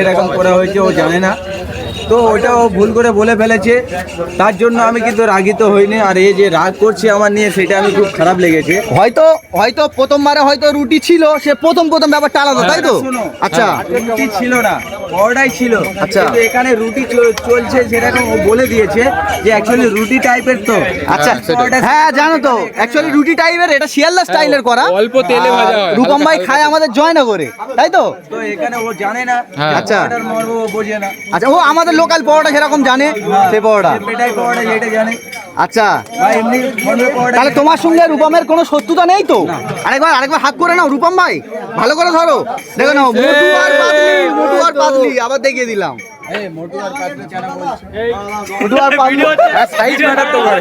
এরকম করা হয়েছে ও জানে না, তো ওটা ও ভুল করে বলে ফেলেছে, তার জন্য আমি কিন্তু রাগিত হইনি। আর এই যে রাগ করছে আমার নিয়ে, সেটা আমি খুব খারাপ লেগেছে। হয়তো প্রথমবারে হয়তো রুটি ছিল, সে প্রথম ব্যাপারটা আলাদা, তাই তো? আচ্ছা, রুটি ছিল না, পরোটাই ছিল। আচ্ছা। কিন্তু এখানে রুটি চলছে, সেরকম ও বলে দিয়েছে যে অ্যাকচুয়ালি রুটি টাইপের তো। আচ্ছা, হ্যাঁ জানো তো, অ্যাকচুয়ালি রুটি টাইপের, এটা শিয়ালদা স্টাইলের করা, অল্প তেলে ভাজা হয়। রূপম ভাই খায় আমাদের জয়নগরে, তাই তো? তো এখানে ও জানে না, আচ্ছা। পরোটার মর্ম ও বোঝে না। আচ্ছা, ও আমাদের লোকাল পরোটা যেরকম জানে, সে পরোটা। পেটাই পরোটা যেটা জানে, আচ্ছা, বা এমনি মর্মে পরোটা। তাহলে তোমার সঙ্গে রূপমের কোনো শত্রুতা নেই তো? আরেকবার হাত করে নাও রূপম ভাই, ভালো করে ধরো, দেখো নাও, মোটু আর পাতলি, আবার দেখিয়ে দিলাম। মোটু আর পাতলু চানা বলছে। মোটু আর পাতলু। সাইজ ম্যাটার তো করে।